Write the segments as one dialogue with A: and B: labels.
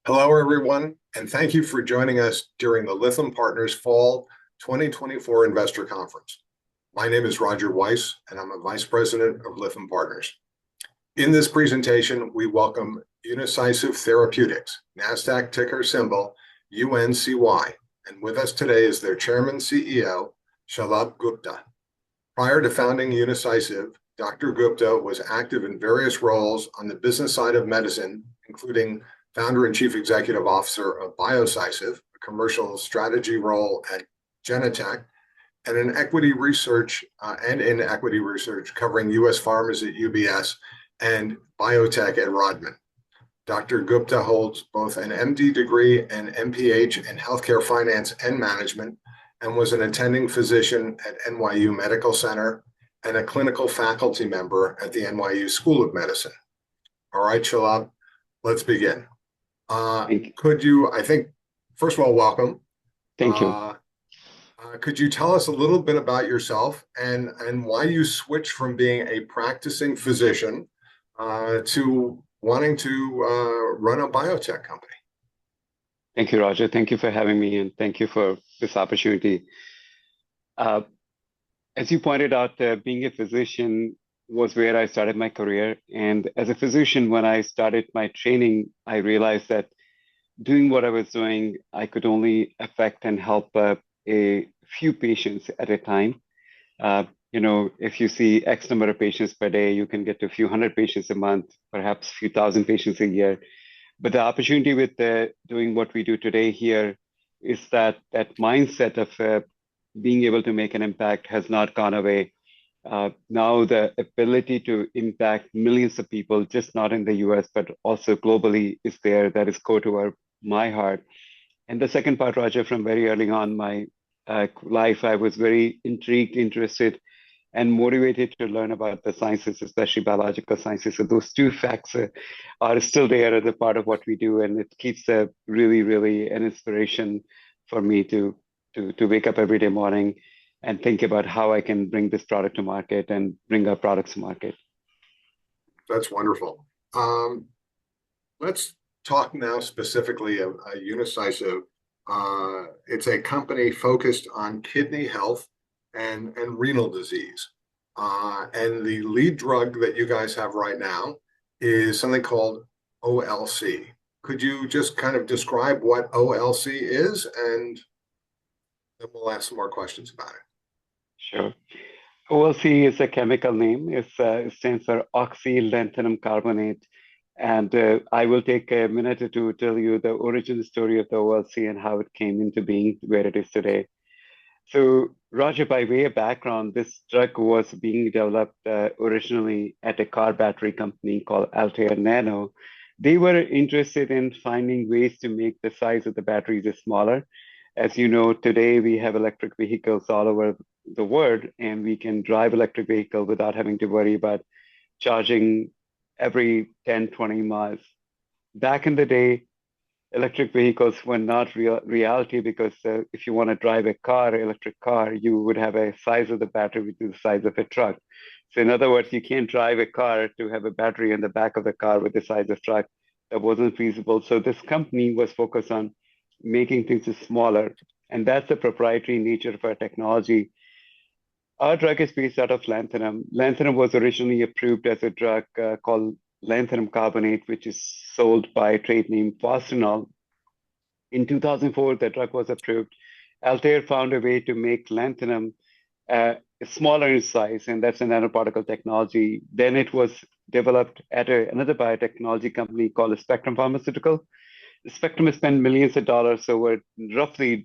A: Hello, everyone, and thank you for joining us during the Lytham Partners Fall 2024 Investor Conference. My name is Roger Weiss, and I'm a Vice President of Lytham Partners. In this presentation, we welcome Unicycive Therapeutics, NASDAQ ticker symbol UNCY, and with us today is their Chairman CEO, Shalabh Gupta. Prior to founding Unicycive, Dr. Gupta was active in various roles on the business side of medicine, including founder and chief executive officer of Unicycive, a commercial strategy role at Genentech, and in equity research covering U.S. pharmas at UBS and biotech at Rodman. Dr. Gupta holds both an MD degree and MPH in healthcare finance and management, and was an attending physician at NYU Medical Center and a clinical faculty member at the NYU School of Medicine. All right, Shalabh, let's begin. First of all, welcome.
B: Thank you.
A: Could you tell us a little bit about yourself and why you switched from being a practicing physician to wanting to run a biotech company?
B: Thank you, Roger. Thank you for having me, and thank you for this opportunity. As you pointed out, being a physician was where I started my career. And as a physician, when I started my training, I realized that doing what I was doing, I could only affect and help a few patients at a time. If you see X number of patients per day, you can get to a few hundred patients a month, perhaps a few thousand patients a year. But the opportunity with doing what we do today here is that mindset of being able to make an impact has not gone away. Now the ability to impact millions of people, just not in the US, but also globally, is there. That is core to my heart. And the second part, Roger, from very early on my life, I was very intrigued, interested, and motivated to learn about the sciences, especially biological sciences. So those two facts are still there as a part of what we do, and it keeps really, really an inspiration for me to wake up every day morning and think about how I can bring this product to market and bring our products to market.
A: That's wonderful. Let's talk now specifically of Unicycive. It's a company focused on kidney health and renal disease. And the lead drug that you guys have right now is something called OLC. Could you just kind of describe what OLC is, and then we'll ask some more questions about it.
B: Sure. OLC is a chemical name. It stands for oxylanthanum carbonate. And I will take a minute or two to tell you the origin story of the OLC and how it came into being where it is today. So, Roger, by way of background, this drug was being developed originally at a car battery company called Altair Nano. They were interested in finding ways to make the size of the batteries smaller. As you know, today we have electric vehicles all over the world, and we can drive electric vehicle without having to worry about charging every 10, 20 miles. Back in the day, electric vehicles were not reality because if you want to drive a electric car, you would have a size of the battery which is the size of a truck. So in other words, you can't drive a car to have a battery in the back of the car with the size of truck. That wasn't feasible. So this company was focused on making things smaller. And that's the proprietary nature of our technology. Our drug is based out of lanthanum. Lanthanum was originally approved as a drug called lanthanum carbonate, which is sold by a trade name Fosrenol. In 2004, the drug was approved. Altair found a way to make lanthanum smaller in size, and that's a nanoparticle technology. Then it was developed at another biotechnology company called Spectrum Pharmaceutical. Spectrum has spent millions of dollars over roughly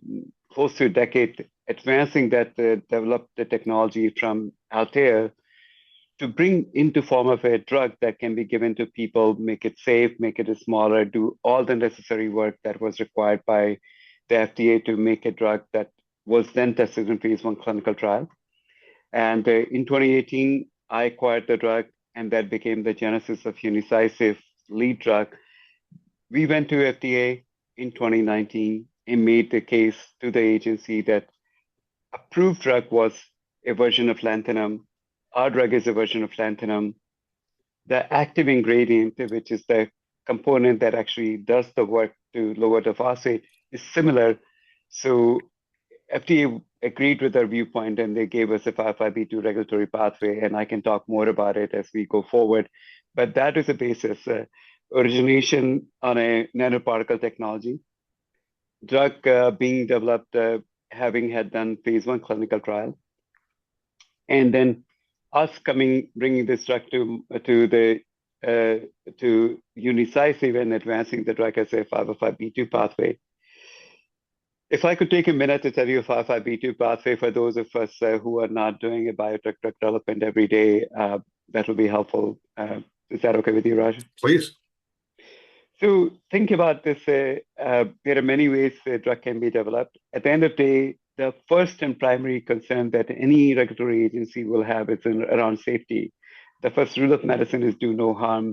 B: close to a decade advancing that developed the technology from Altair to bring into form of a drug that can be given to people, make it safe, make it smaller, do all the necessary work that was required by the FDA to make a drug that was then tested in phase 1 clinical trial. And in 2018, I acquired the drug, and that became the genesis of Unicycive lead drug. We went to FDA in 2019 and made the case to the agency that approved drug was a version of lanthanum. Our drug is a version of lanthanum. The active ingredient, which is the component that actually does the work to lower the phosphate is similar. So FDA agreed with our viewpoint and they gave us a 505(b)(2) regulatory pathway, and I can talk more about it as we go forward. But that is the basis. Origination on a nanoparticle technology, drug being developed, having had done phase 1 clinical trial, and then us bringing this drug to Unicycive and advancing the drug as a 505(b)(2) pathway. If I could take a minute to tell you a 505(b)(2) pathway for those of us who are not doing a biotech drug development every day, that will be helpful. Is that okay with you, Raj?
A: Please.
B: So think about this. There are many ways a drug can be developed. At the end of the day, the first and primary concern that any regulatory agency will have is around safety. The first rule of medicine is do no harm.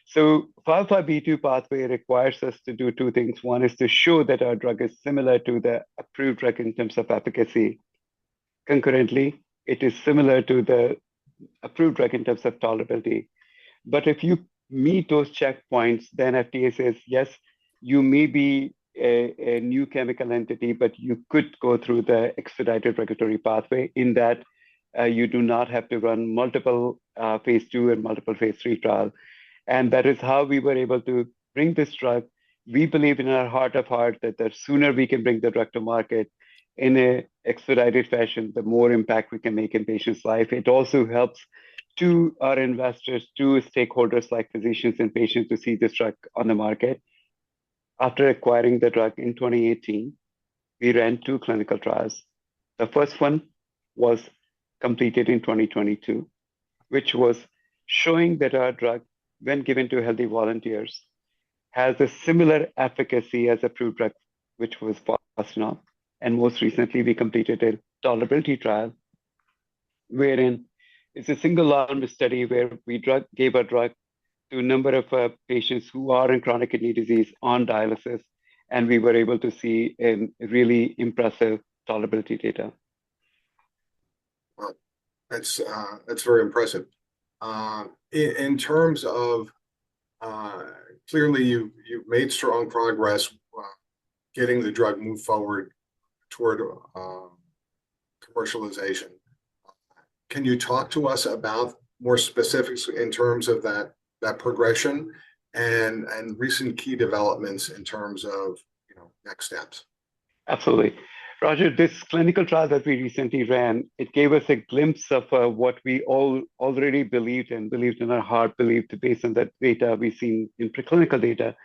B: So 505(b)(2) pathway requires us to do two things. One is to show that our drug is similar to the approved drug in terms of efficacy. Concurrently, it is similar to the approved drug in terms of tolerability. But if you meet those checkpoints, then FDA says, yes, you may be a new chemical entity, but you could go through the expedited regulatory pathway in that you do not have to run multiple phase 2 and multiple phase 3 trials. And that is how we were able to bring this drug. We believe in our heart of heart that the sooner we can bring the drug to market in an expedited fashion, the more impact we can make in patients' life. It also helps to our investors, to stakeholders like physicians and patients to see this drug on the market. After acquiring the drug in 2018, we ran 2 clinical trials. The first one was completed in 2022, which was showing that our drug, when given to healthy volunteers, has a similar efficacy as approved drug, which was Fosrenol. And most recently, we completed a tolerability trial, wherein it's a single-arm study where we gave a drug to a number of patients who are in chronic kidney disease on dialysis, and we were able to see a really impressive tolerability data.
A: Well, that's very impressive. In terms of clearly you've made strong progress getting the drug moved forward toward commercialization. Can you talk to us about more specifics in terms of that progression and recent key developments in terms of next steps?
B: Absolutely. Roger, this clinical trial that we recently ran, it gave us a glimpse of what we all already believed in our heart, believed based on that data we've seen in preclinical data.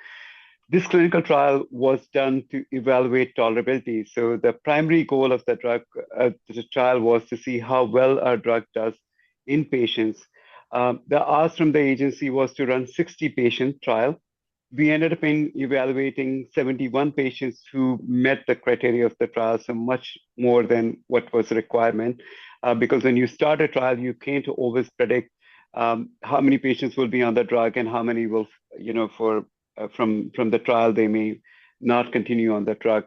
B: This clinical trial was done to evaluate tolerability. So the primary goal of the trial was to see how well our drug does in patients. The ask from the agency was to run 60-patient trial. We ended up evaluating 71 patients who met the criteria of the trial, so much more than what was a requirement. Because when you start a trial, you can't always predict how many patients will be on the drug and how many will, from the trial, they may not continue on the drug.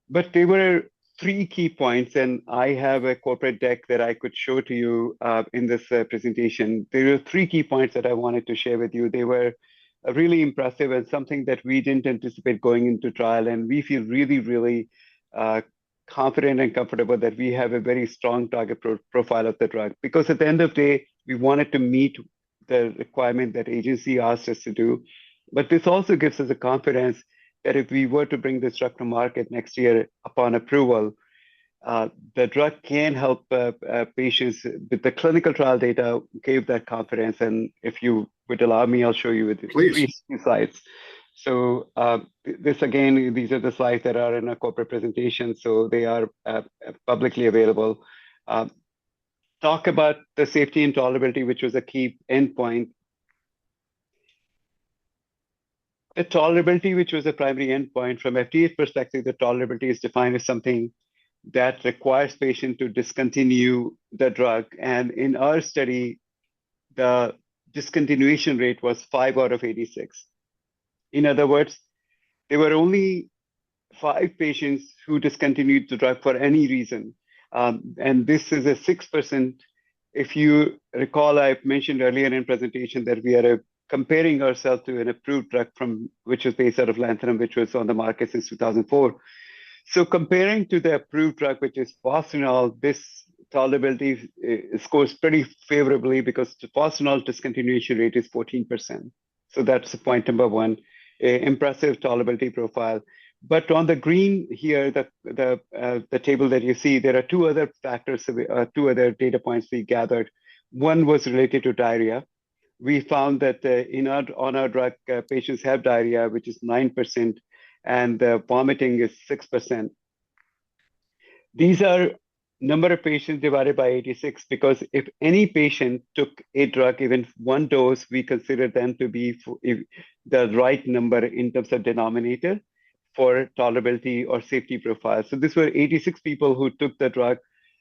B: But there were 3 key points, and I have a corporate deck that I could show to you in this presentation. There were 3 key points that I wanted to share with you. They were really impressive and something that we didn't anticipate going into trial. And we feel really, really confident and comfortable that we have a very strong target profile of the drug. Because at the end of the day, we wanted to meet the requirement that agency asked us to do. But this also gives us a confidence that if we were to bring this drug to market next year upon approval, the drug can help patients. With the clinical trial data gave that confidence. And if you would allow me, I'll show you with 3 slides. So these are the slides that are in a corporate presentation. So they are publicly available. Talk about the safety and tolerability, which was a key endpoint. The tolerability, which was a primary endpoint, from FDA's perspective, the tolerability is defined as something that requires patient to discontinue the drug. And in our study, the discontinuation rate was 5 out of 86. In other words, there were only 5 patients who discontinued the drug for any reason. And this is a 6%. If you recall, I mentioned earlier in presentation that we are a comparing ourselves to an approved drug which was based out of lanthanum, which was on the market since 2004. So comparing to the approved drug, which is fosrenol, this tolerability scores pretty favorably because the fosrenol discontinuation rate is 14%. So that's point number one, impressive tolerability profile. But on the green here, the table that you see, there are two other factors, two other data points we gathered. One was related to diarrhea. We found that on our drug, patients have diarrhea, which is 9%, and vomiting is 6%. These are number of patients divided by 86, because if any patient took a drug, even one dose, we consider them to be the right number in terms of denominator for tolerability or safety profile. So these were 86 people who took the drug,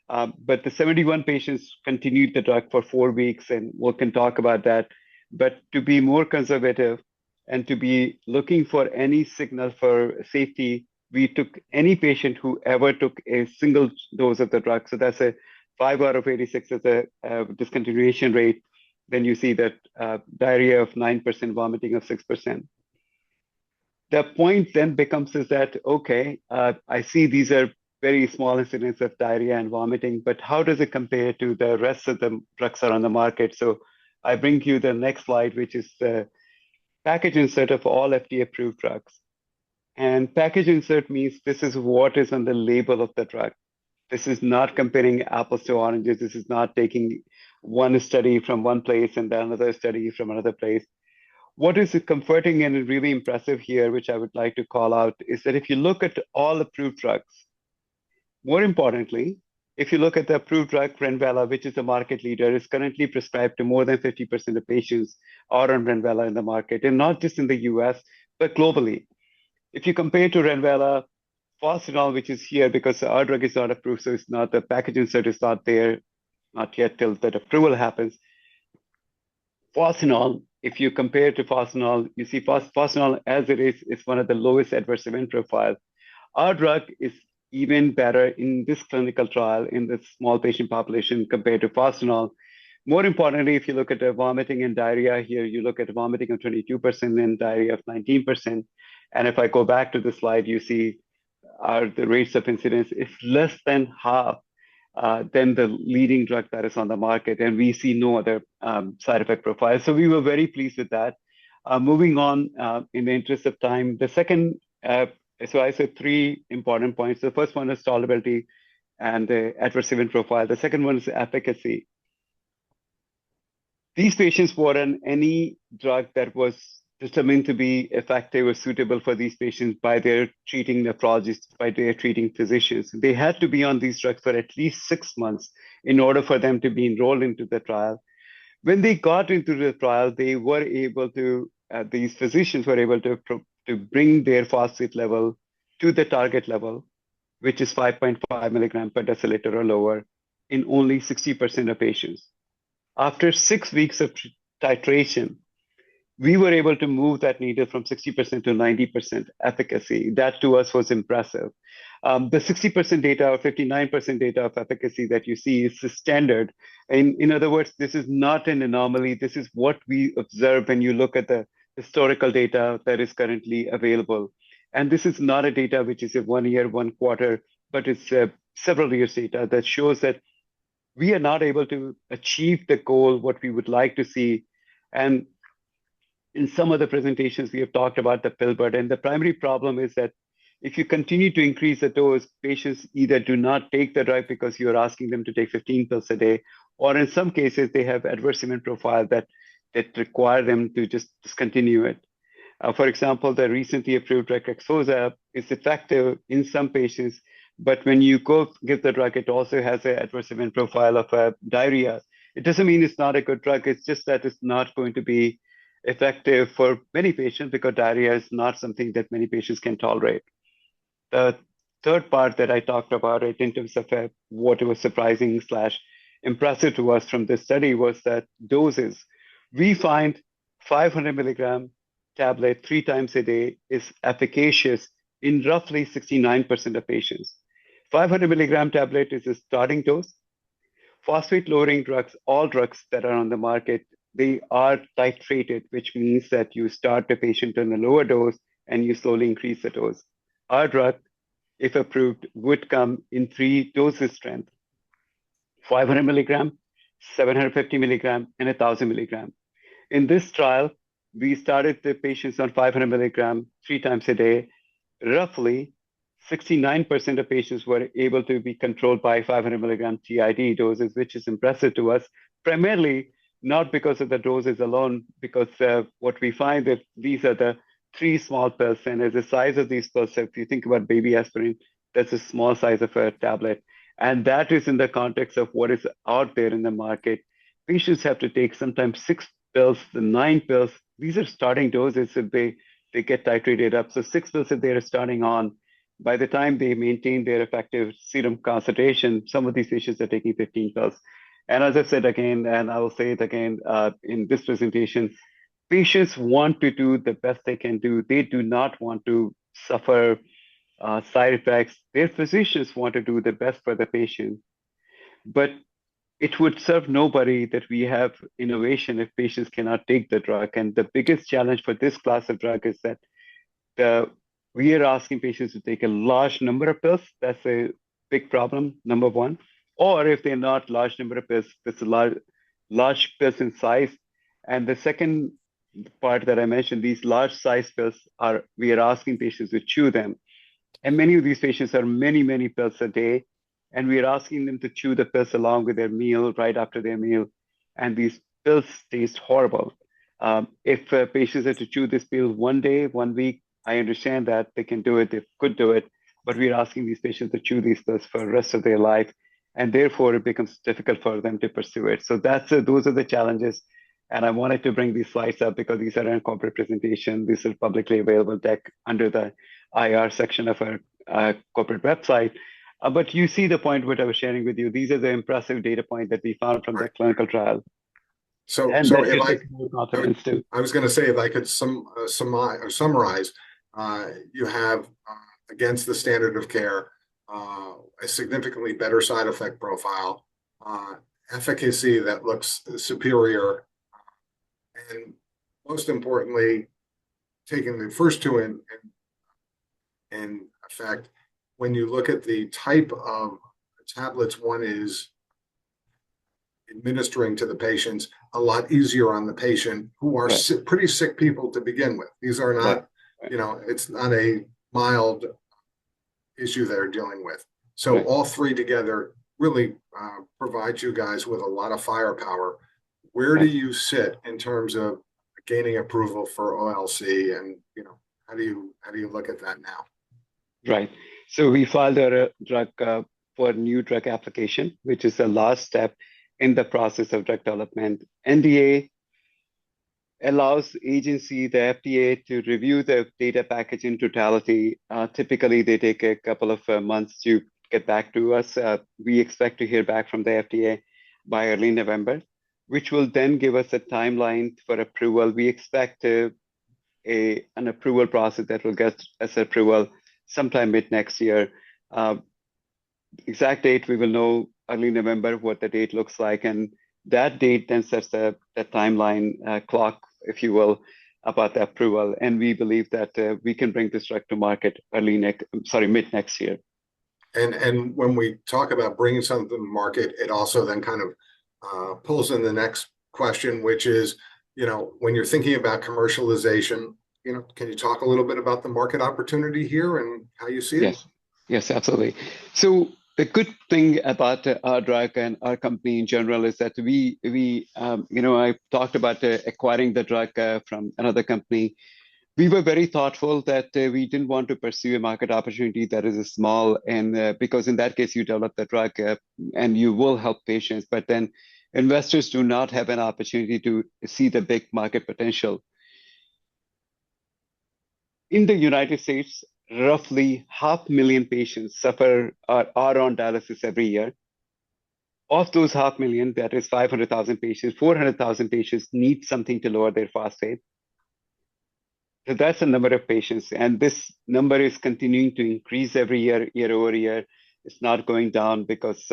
B: but the 71 patients continued the drug for 4 weeks, and we can talk about that. But to be more conservative and to be looking for any signal for safety, we took any patient who ever took a single dose of the drug. So that's a 5 out of 86 as a discontinuation rate. Then you see that diarrhea of 9%, vomiting of 6%. The point then becomes is that, okay, I see these are very small incidents of diarrhea and vomiting, but how does it compare to the rest of the drugs that are on the market? So I bring you the next slide, which is the package insert of all FDA-approved drugs. And package insert means this is what is on the label of the drug. This is not comparing apples to oranges. This is not taking one study from one place and another study from another place. What is comforting and really impressive here, which I would like to call out, is that if you look at all approved drugs, more importantly, if you look at the approved drug, Renvela, which is the market leader, is currently prescribed to more than 50% of patients are on Renvela in the market, and not just in the US, but globally. If you compare to Renvela, fosrenol, which is here because our drug is not approved, so it's not, the package insert is not there, not yet till that approval happens. Fosrenol, if you compare to fosrenol, you see fosrenol as it is one of the lowest adverse event profile. Our drug is even better in this clinical trial in this small patient population compared to fosrenol. More importantly, if you look at the vomiting and diarrhea here, you look at vomiting of 22% and diarrhea of 19%. And if I go back to the slide, you see the rates of incidence is less than half than the leading drug that is on the market. And we see no other side effect profile. So we were very pleased with that. Moving on, in the interest of time, the second, so I said 3 important points. The first one is tolerability and the adverse event profile. The second one is efficacy. These patients were on any drug that was determined to be effective or suitable for these patients by their treating nephrologists, by their treating physicians. They had to be on these drugs for at least 6 months in order for them to be enrolled into the trial. When they got into the trial, they were able to, these physicians were able to bring their phosphate level to the target level, which is 5.5 milligram per deciliter or lower, in only 60% of patients. After 6 weeks of titration, we were able to move that needle from 60% to 90% efficacy. That to us was impressive. The 60% data or 59% data of efficacy that you see is the standard. In other words, this is not an anomaly. This is what we observe when you look at the historical data that is currently available. And this is not a data which is a 1 year, 1 quarter, but it's several years data that shows that we are not able to achieve the goal, what we would like to see. And in some of the presentations, we have talked about the pill burden. The primary problem is that if you continue to increase the dose, patients either do not take the drug because you're asking them to take 15 pills a day, or in some cases, they have adverse event profile that require them to just discontinue it. For example, the recently approved drug Xphozah is effective in some patients, but when you go give the drug, it also has an adverse event profile of diarrhea. It doesn't mean it's not a good drug. It's just that it's not going to be effective for many patients because diarrhea is not something that many patients can tolerate. The third part that I talked about it in terms of what was surprising / impressive to us from this study was that doses. We find 500 milligram tablet 3 times a day is efficacious in roughly 69% of patients. 500 milligram tablet is a starting dose. Phosphate lowering drugs, all drugs that are on the market, they are titrated, which means that you start the patient on a lower dose and you slowly increase the dose. Our drug, if approved, would come in three dosage strength: 500 milligram, 750 milligram, and 1,000 milligram. In this trial, we started the patients on 500 milligram 3 times a day. Roughly 69% of patients were able to be controlled by 500 milligram TID doses, which is impressive to us, primarily not because of the doses alone, because what we find that these are the three small pills, and as the size of these pills, if you think about baby aspirin, that's a small size of a tablet. And that is in the context of what is out there in the market. Patients have to take sometimes 6 pills, the 9 pills. These are starting doses if they get titrated up. So 6 pills if they're starting on, by the time they maintain their effective serum concentration, some of these patients are taking 15 pills. And as I've said again, and I will say it again in this presentation, patients want to do the best they can do. They do not want to suffer side effects. Their physicians want to do the best for the patient. But it would serve nobody that we have innovation if patients cannot take the drug. And the biggest challenge for this class of drug is that we are asking patients to take a large number of pills. That's a big problem, number one. Or if they're not large number of pills, that's a large pills in size. And the second part that I mentioned, these large size pills we are asking patients to chew them. And many of these patients are many pills a day. And we are asking them to chew the pills along with their meal, right after their meal. And these pills taste horrible. If patients are to chew this pill one day, 1 week, I understand that they can do it, they could do it. But we're asking these patients to chew these pills for the rest of their life. And therefore, it becomes difficult for them to pursue it. So those are the challenges. And I wanted to bring these slides up because these are in corporate presentation. This is publicly available deck under the IR section of our corporate website. But you see the point what I was sharing with you. These are the impressive data points that we found from the clinical trial. And
A: So
B: that
A: if
B: gives us more confidence too.
A: I was going to say, if I could summarize, you have against the standard of care, a significantly better side effect profile, efficacy that looks superior, and most importantly, taking the first two in effect. When you look at the type of tablets one is administering to the patients, a lot easier on the patient who are pretty sick people to begin with. These are not, it's not a mild issue they're dealing with. So all three together really provide you guys with a lot of firepower. Where do you sit in terms of gaining approval for OLC, and how do you look at that now?
B: Right. So we filed a drug for new drug application, which is the last step in the process of drug development. NDA allows agency, the FDA, to review the data package in totality. Typically, they take a couple of months to get back to us. We expect to hear back from the FDA by early November, which will then give us a timeline for approval. We expect an approval process that will get us approval sometime mid next year. Exact date, we will know early November what the date looks like. And that date then sets the timeline clock, if you will, about the approval. And we believe that we can bring this drug to market mid next year.
A: And when we talk about bringing something to market, it also then kind of pulls in the next question, which is, when you're thinking about commercialization, can you talk a little bit about the market opportunity here and how you see it?
B: Yes, absolutely. So the good thing about our drug and our company in general is that I talked about acquiring the drug from another company. We were very thoughtful that we didn't want to pursue a market opportunity that is small, and because in that case you develop the drug and you will help patients, but then investors do not have an opportunity to see the big market potential. In the United States, roughly 500,000 patients are on dialysis every year. Of those 500,000, that is 500,000 patients, 400,000 patients need something to lower their phosphate. So that's the number of patients. And this number is continuing to increase every year, year over year. It's not going down because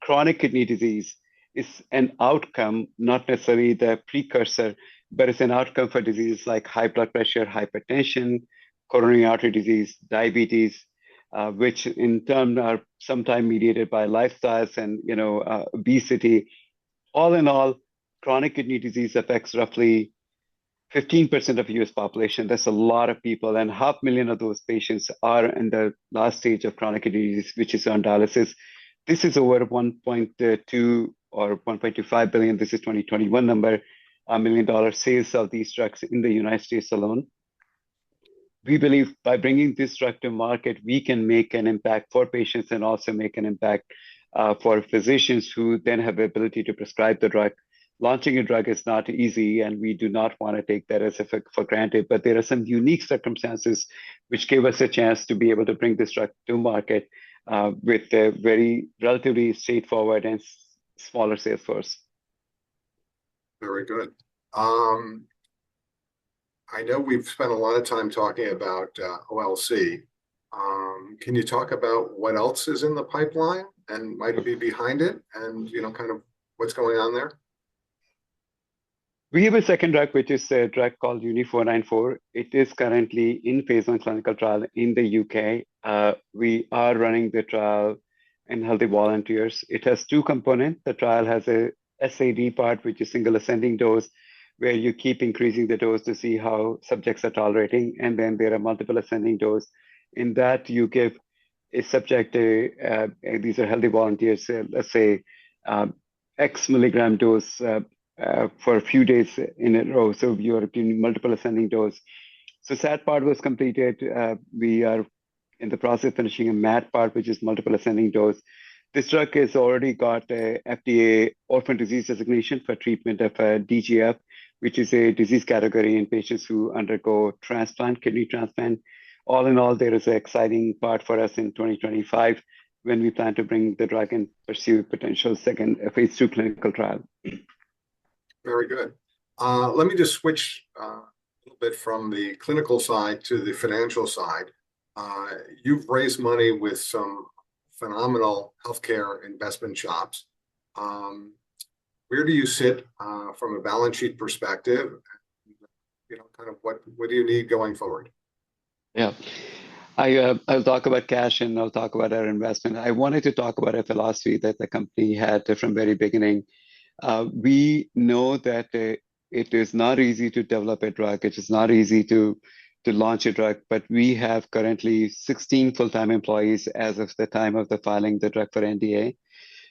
B: chronic kidney disease is an outcome, not necessarily the precursor, but it's an outcome for diseases like high blood pressure, hypertension, coronary artery disease, diabetes, which in turn are sometimes mediated by lifestyles and obesity. All in all, chronic kidney disease affects roughly 15% of US population. That's a lot of people, and 500,000 of those patients are in the last stage of chronic kidney disease, which is on dialysis. This is over 1.2 or 1.25 billion. This is 2021 number, $1 million sales of these drugs in the United States alone. We believe by bringing this drug to market, we can make an impact for patients and also make an impact for physicians who then have the ability to prescribe the drug. Launching a drug is not easy, and we do not want to take that as for granted. But there are some unique circumstances which gave us a chance to be able to bring this drug to market with a very relatively straightforward and smaller sales force.
A: Very good. I know we've spent a lot of time talking about OLC. Can you talk about what else is in the pipeline and might be behind it, and kind of what's going on there?
B: We have a second drug, which is a drug called Uni494. It is currently in phase 1 clinical trial in the UK. We are running the trial in healthy volunteers. It has two components. The trial has a SAD part, which is single ascending dose, where you keep increasing the dose to see how subjects are tolerating. And then there are multiple ascending dose. In that, you give a subject, these are healthy volunteers, let's say X milligram dose for a few days in a row. So you are giving multiple ascending dose. So SAD part was completed. We are in the process of finishing a MAD part, which is multiple ascending dose. This drug has already got a FDA orphan disease designation for treatment of DGF, which is a disease category in patients who undergo transplant, kidney transplant. All in all, there is an exciting part for us in 2025 when we plan to bring the drug and pursue potential second phase 2 clinical trial.
A: Very good. Let me just switch a little bit from the clinical side to the financial side. You've raised money with some phenomenal healthcare investment shops. Where do you sit from a balance sheet perspective? Kind of what do you need going forward?
B: Yeah, I'll talk about cash and I'll talk about our investment. I wanted to talk about a philosophy that the company had from very beginning. We know that it is not easy to develop a drug. It is not easy to launch a drug, but we have currently 16 full-time employees as of the time of the filing the drug for NDA.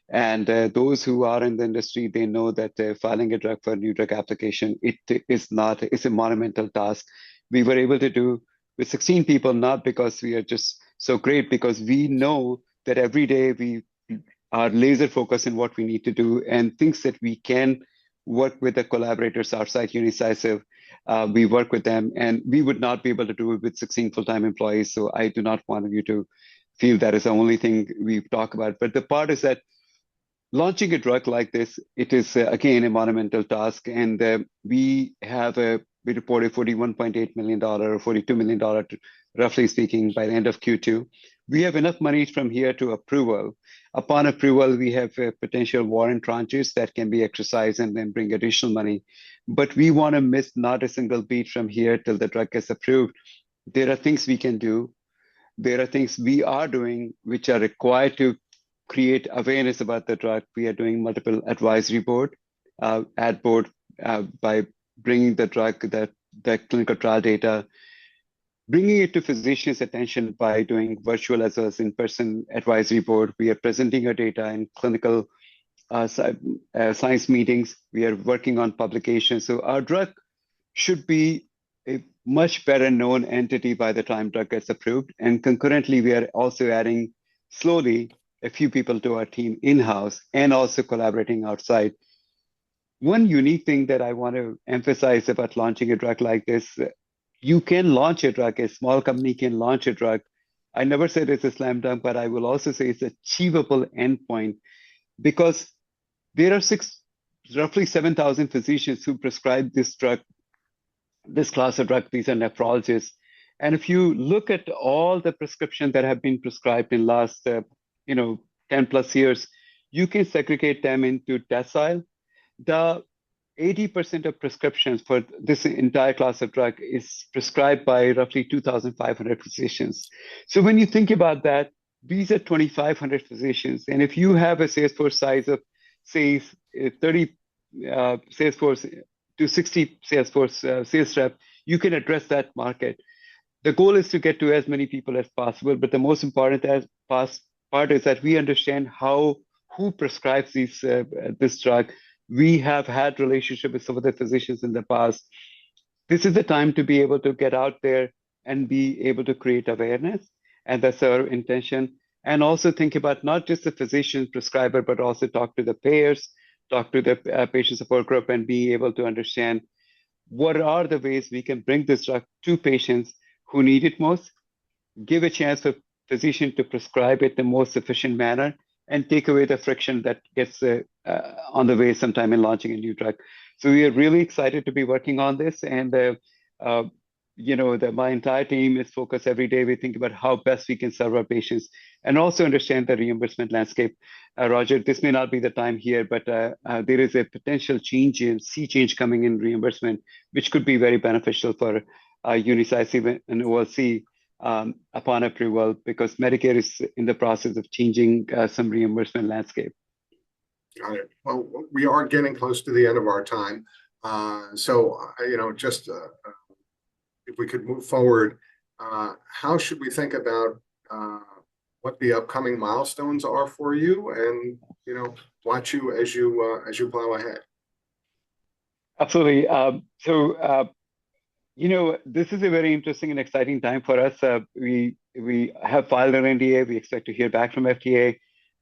B: And those who are in the industry, they know that filing a drug for a new drug application, it's a monumental task. We were able to do with 16 people, not because we are just so great, because we know that every day we are laser focused in what we need to do and things that we can work with the collaborators outside Unicycive. We work with them, and we would not be able to do it with 16 full-time employees. So I do not want you to feel that is the only thing we talk about. But the part is that launching a drug like this, it is again a monumental task, and we reported $41.8 million or $42 million, roughly speaking, by the end of Q2. We have enough money from here to approval. Upon approval, we have potential warrant tranches that can be exercised and then bring additional money. But we want to miss not a single beat from here till the drug gets approved. There are things we can do. There are things we are doing which are required to create awareness about the drug. We are doing multiple advisory board, ad board, by bringing the drug, the clinical trial data, bringing it to physicians' attention by doing virtual as well as in-person advisory board. We are presenting our data in clinical science meetings. We are working on publications. So our drug should be a much better known entity by the time drug gets approved. And concurrently, we are also adding slowly a few people to our team in-house and also collaborating outside. One unique thing that I want to emphasize about launching a drug like this, you can launch a drug, a small company can launch a drug. I never said it's a slam dunk, but I will also say it's achievable endpoint, because there are roughly 7,000 physicians who prescribe this drug, this class of drug. These are nephrologists. And if you look at all the prescriptions that have been prescribed in last 10 plus years, you can segregate them into decile. The 80% of prescriptions for this entire class of drug is prescribed by roughly 2,500 physicians. So when you think about that, these are 2,500 physicians. And if you have a sales force size of, say, 30 sales force to 60 sales force sales rep, you can address that market. The goal is to get to as many people as possible, but the most important part is that we understand who prescribes this drug. We have had relationship with some of the physicians in the past. This is the time to be able to get out there and be able to create awareness, and that's our intention. And also think about not just the physician prescriber, but also talk to the payers, talk to the patient support group, and be able to understand what are the ways we can bring this drug to patients who need it most, give a chance for physician to prescribe it the most efficient manner, and take away the friction that gets on the way sometime in launching a new drug. So we are really excited to be working on this, and my entire team is focused every day. We think about how best we can serve our patients and also understand the reimbursement landscape. Roger, this may not be the time here, but there is a potential sea change coming in reimbursement, which could be very beneficial for Unicycive and OLC upon approval, because Medicare is in the process of changing some reimbursement landscape.
A: Got it. Well, we are getting close to the end of our time. If we could move forward, how should we think about what the upcoming milestones are for you, and watch you as you plow ahead?
B: Absolutely. This is a very interesting and exciting time for us. We have filed an NDA. We expect to hear back from FDA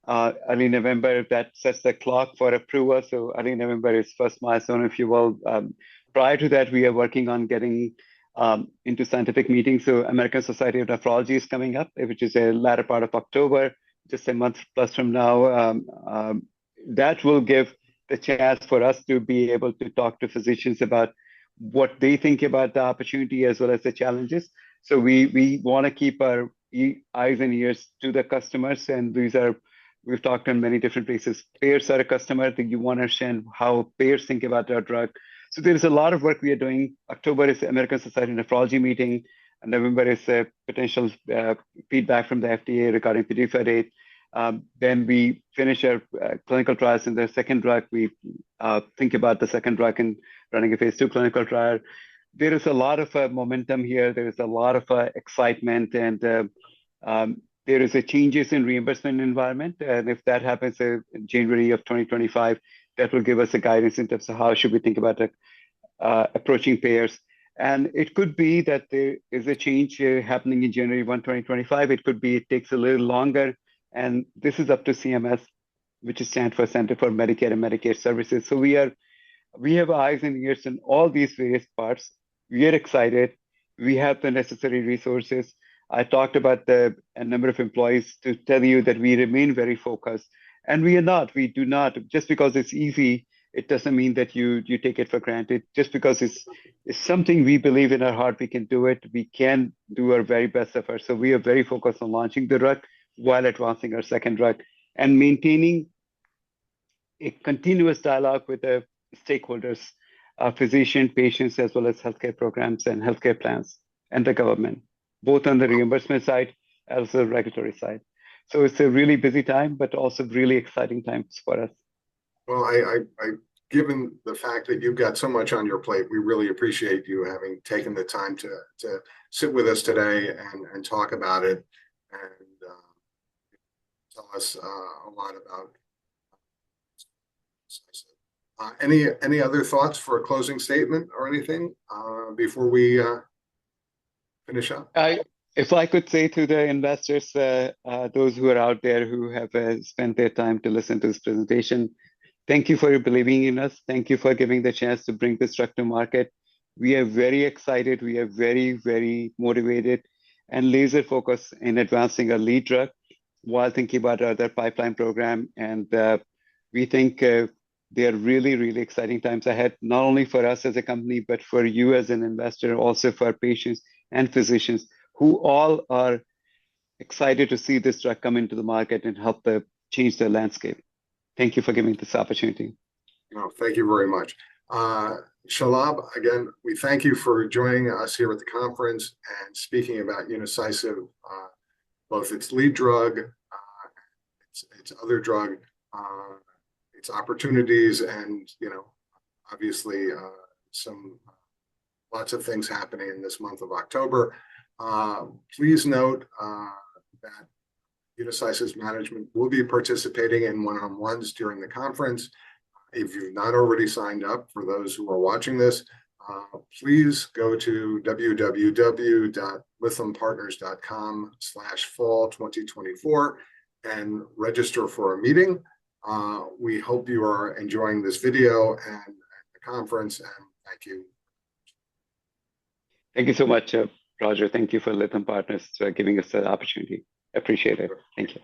B: early November. That sets the clock for approval. So early November is first milestone, if you will. Prior to that, we are working on getting into scientific meetings. So American Society of Nephrology is coming up, which is a latter part of October, just a month plus from now. That will give the chance for us to be able to talk to physicians about what they think about the opportunity as well as the challenges. So we want to keep our eyes and ears to the customers, and we've talked in many different places. Payers are a customer that you want to understand how payers think about our drug. So there is a lot of work we are doing. October is the American Society of Nephrology meeting, and November is a potential feedback from the FDA regarding PDUFA date. Then we finish our clinical trials in the second drug. We think about the second drug and running a phase 2 clinical trial. There is a lot of momentum here. There is a lot of excitement, and there is a changes in reimbursement environment. And if that happens in January of 2025, that will give us a guidance in terms of how should we think about approaching payers. And it could be that there is a change happening in January 1, 2025. It could be it takes a little longer. And this is up to CMS, which stands for Center for Medicare and Medicaid Services. So we have eyes and ears in all these various parts. We are excited. We have the necessary resources. I talked about a number of employees to tell you that we remain very focused. And we do not. Just because it's easy, it doesn't mean that you take it for granted. Just because it's something we believe in our heart, we can do it. We can do our very best efforts. So we are very focused on launching the drug while advancing our second drug and maintaining a continuous dialogue with the stakeholders, physician, patients, as well as healthcare programs and healthcare plans and the government, both on the reimbursement side as well as the regulatory side. So it's a really busy time, but also really exciting times for us.
A: Well, given the fact that you've got so much on your plate, we really appreciate you having taken the time to sit with us today and talk about it and tell us a lot about any other thoughts for a closing statement or anything before we finish up?
B: If I could say to the investors, those who are out there who have spent their time to listen to this presentation, thank you for believing in us. Thank you for giving the chance to bring this drug to market. We are very excited. We are very, very motivated and laser focused in advancing our lead drug while thinking about our other pipeline program. And we think they are really, really exciting times ahead, not only for us as a company, but for you as an investor, also for patients and physicians who all are excited to see this drug come into the market and help change the landscape. Thank you for giving me this opportunity.
A: No, thank you very much. Shalab, again, we thank you for joining us here at the conference and speaking about Unicycive, both its lead drug, its other drug, its opportunities, and obviously some lots of things happening in this month of October. Please note that Unicycive's management will be participating in one-on-ones during the conference. If you've not already signed up, for those who are watching this, please go to www.lythampartners.com/fall2024 and register for a meeting. We hope you are enjoying this video and the conference, and thank you.
B: Thank you so much, Roger. Thank you for Lytham Partners giving us the opportunity. Appreciate it. Thank you.